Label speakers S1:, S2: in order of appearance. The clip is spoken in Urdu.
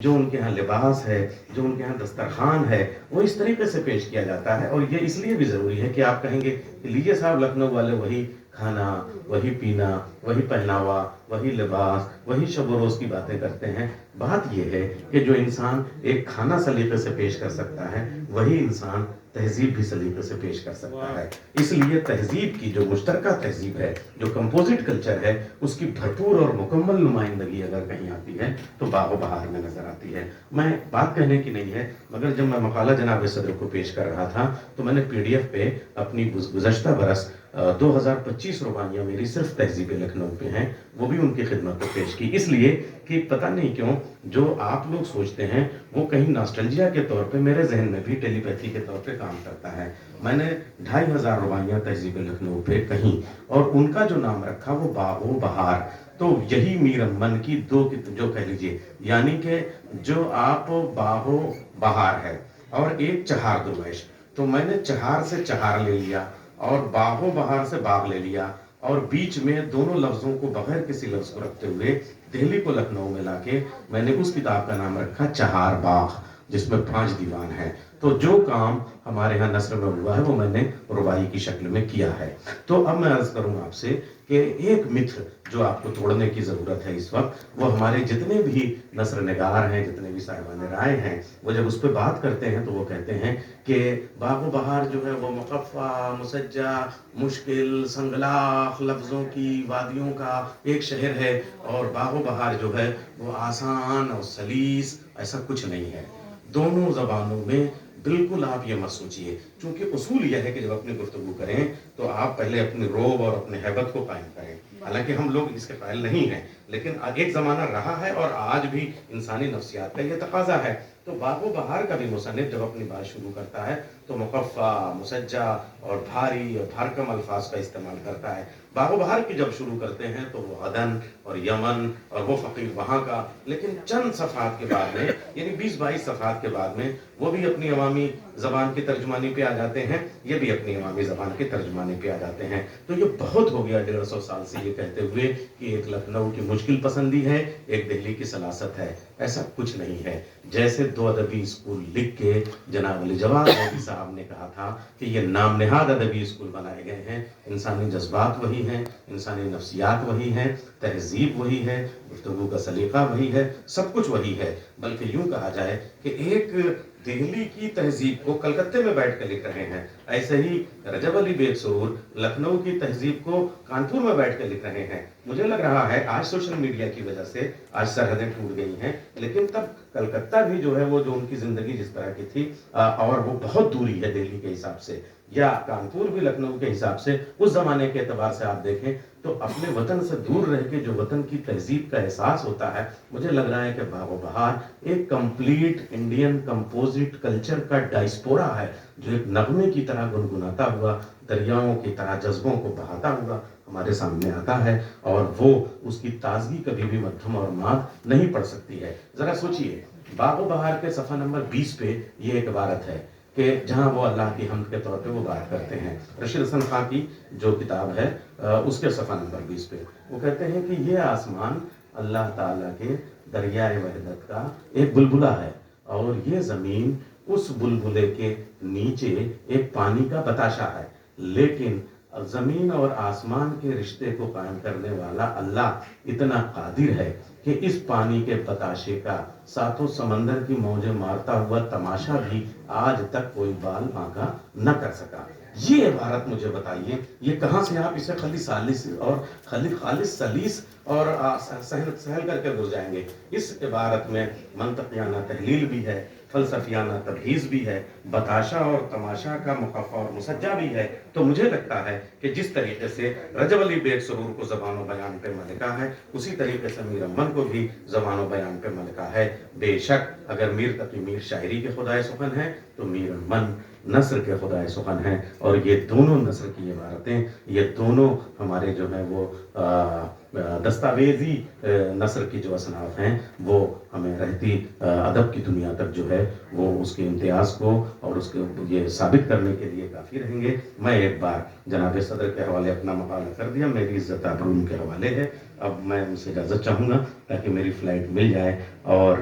S1: جو ان کے ہاں لباس ہے، جو ان کے ہاں دسترخوان ہے، وہ اس طریقے سے پیش کیا جاتا ہے، اور یہ اس لیے بھی ضروری ہے کہ آپ کہیں گے کہ لیجیے صاحب لکھنؤ والے وہی کھانا، وہی پینا، وہی پہناوا، وہی لباس، وہی شب و روز کی باتیں کرتے ہیں۔ بات یہ ہے کہ جو انسان ایک کھانا سلیقے سے پیش کر سکتا ہے، وہی انسان تہذیب بھی سلیقے سے پیش کر سکتا ہے۔ اس لیے تہذیب کی جو مشترکہ تہذیب ہے، جو کمپوزٹ کلچر ہے، اس کی بھرپور اور مکمل نمائندگی اگر کہیں آتی ہے تو باغ و بہار میں نظر آتی ہے۔ میں بات کہنے کی نہیں ہے، مگر جب میں مقالہ جناب صدر کو پیش کر رہا تھا تو میں نے پی ڈی ایف پہ اپنی گزشتہ برس 2025 رومانیاں میری صرف تہذیب لکھنؤ پہ ہیں، وہ بھی ان کی خدمت کو پیش کی، اس لیے کہ پتہ نہیں کیوں جو آپ لوگ سوچتے ہیں وہ کہیں ناسٹلجیا کے طور پہ میرے ذہن میں بھی ٹیلی پیتھی کے طور پہ کام کرتا ہے۔ میں نے 2500 رومانیاں تہذیب لکھنؤ پہ کہیں، اور ان کا جو نام رکھا وہ باغ و بہار، تو یہی میر امن کی دو جو کہہ لیجئے، یعنی کہ جو آپ باغ و بہار ہے اور ایک چہار درویش، تو میں نے چہار سے چہار لے لیا اور باغ و بہار سے باغ لے لیا، اور بیچ میں دونوں لفظوں کو بغیر کسی لفظ کو رکھتے ہوئے دہلی کو لکھنؤ میں لا کے میں نے اس کتاب کا نام رکھا چہار باغ، جس میں 5 دیوان ہیں۔ تو جو کام ہمارے ہاں نثر میں ہوا ہے وہ میں نے رباعی کی شکل میں کیا ہے۔ تو اب میں عرض کروں آپ سے کہ ایک متھ جو آپ کو توڑنے کی ضرورت ہے اس وقت، وہ ہمارے جتنے بھی نثر نگار ہیں، جتنے بھی صاحبان رائے ہیں، وہ جب اس پہ بات کرتے ہیں تو وہ کہتے ہیں کہ باغ و بہار جو ہے وہ مقفع، مسجع، مشکل، سنگلاخ لفظوں کی وادیوں کا ایک شہر ہے، اور باغ و بہار جو ہے وہ آسان اور سلیس ایسا کچھ نہیں ہے۔ دونوں زبانوں میں بالکل آپ یہ مت سوچیے، چونکہ اصول یہ ہے کہ جب اپنی گفتگو کریں تو آپ پہلے اپنی روب اور اپنے ہیبت کو قائم کریں، حالانکہ ہم لوگ اس کے قائل نہیں ہیں، لیکن ایک زمانہ رہا ہے اور آج بھی انسانی نفسیات کا یہ تقاضا ہے۔ تو باغ و بہار کا بھی مصنف جب اپنی بات شروع کرتا ہے تو مقفع، مسجع اور بھاری اور بھارکم الفاظ کا استعمال کرتا ہے۔ باغ و بہار کی جب شروع کرتے ہیں تو وہ عدن اور یمن اور وہ فقیر وہاں کا، لیکن چند صفحات کے بعد میں، یعنی 20-22 صفحات کے بعد میں وہ بھی اپنی عوامی زبان کی ترجمانی پہ آ جاتے ہیں، یہ بھی اپنی عوامی زبان کی ترجمانی پہ آ جاتے ہیں۔ تو یہ بہت ہو گیا 150 سال سے یہ کہتے ہوئے کہ ایک لکھنؤ کی مشکل پسندی ہے، ایک دہلی کی سلاست ہے۔ ایسا کچھ نہیں ہے۔ جیسے 2 ادبی اسکول لکھ کے جناب علی جواد مودی صاحب نے کہا تھا کہ یہ نام نہاد ادبی اسکول بنائے گئے ہیں، انسانی جذبات وہی ہیں، انسانی نفسیات وہی ہیں، تہذیب وہی ہے، گفتگو کا سلیقہ وہی ہے، سب کچھ وہی ہے۔ بلکہ یوں کہا جائے کہ ایک دہلی کی تہذیب کو کلکتے میں بیٹھ کے لکھ رہے ہیں، ایسے ہی رجب علی بیگ سرور لکھنؤ کی تہذیب کو کانپور میں بیٹھ کے لکھ رہے ہیں۔ مجھے لگ رہا ہے آج سوشل میڈیا کی وجہ سے آج سرحدیں ٹوٹ گئی ہیں، لیکن تب کلکتہ بھی جو ہے وہ جو ان کی زندگی جس طرح کی تھی، اور وہ بہت دوری ہے دہلی کے حساب سے، یا کانپور بھی لکھنؤ کے حساب سے اس زمانے کے اعتبار سے آپ دیکھیں تو اپنے وطن سے دور رہ کے جو وطن کی تہذیب کا احساس ہوتا ہے، مجھے لگ رہا ہے کہ باغ و بہار ایک کمپلیٹ انڈین کمپوزٹ کلچر کا ڈائسپورا ہے، جو ایک نغمے کی طرح گنگناتا ہوا، دریاؤں کی طرح جذبوں کو بہاتا ہوا ہمارے سامنے آتا ہے، اور وہ اس کی تازگی کبھی بھی مدھم اور ماد نہیں پڑ سکتی ہے۔ ذرا سوچئے، باغ و بہار کے صفحہ نمبر 20 پہ یہ ایک عبارت ہے کہ جہاں وہ اللہ کی حمد کے طور پہ وہ بات کرتے ہیں، رشید حسن خان کی جو کتاب ہے اس کے صفحہ نمبر 20 پہ وہ کہتے ہیں کہ یہ آسمان اللہ تعالیٰ کے دریائے وحدت کا ایک بلبلہ ہے، اور یہ زمین اس بلبلے کے نیچے ایک پانی کا بتاشا ہے، لیکن زمین اور آسمان کے رشتے کو قائم کرنے والا اللہ اتنا قادر ہے کہ اس پانی کے بتاشے کا ساتوں سمندر کی موجیں مارتا ہوا تماشا بھی آج تک کوئی بال بانکا نہ کر سکا۔ یہ عبارت مجھے بتائیے، یہ کہاں سے آپ اسے خالص سلیس اور سہل کر کے گزر جائیں گے؟ اس عبارت میں منطقیانہ تحلیل بھی ہے، فلسفیانہ تبحیض بھی ہے، بتاشا اور تماشا کا مقفع اور مسجع بھی ہے۔ تو مجھے لگتا ہے کہ جس طریقے سے رجب علی بیگ سرور کو زبان و بیان پہ ملکہ ہے، اسی طریقے سے میر امن کو بھی زبان و بیان پہ ملکہ ہے۔ بے شک اگر میر تقی میر شاعری کے خدائے سخن ہیں تو میر امن نثر کے خدائے سخن ہیں، اور یہ دونوں نثر کی عبارتیں، یہ دونوں ہمارے جو ہیں وہ دستاویزی نثر کی جو اصناف ہیں، وہ ہمیں رہتی ادب کی دنیا تک جو ہے وہ اس کے امتیاز کو اور اس کے یہ ثابت کرنے کے لیے کافی رہیں گے۔ میں ایک بار جناب صدر کے حوالے اپنا مقالہ کر دیا، میری عزت آبرو کے حوالے ہے، اب میں ان سے اجازت چاہوں گا تاکہ میری فلائٹ مل جائے، اور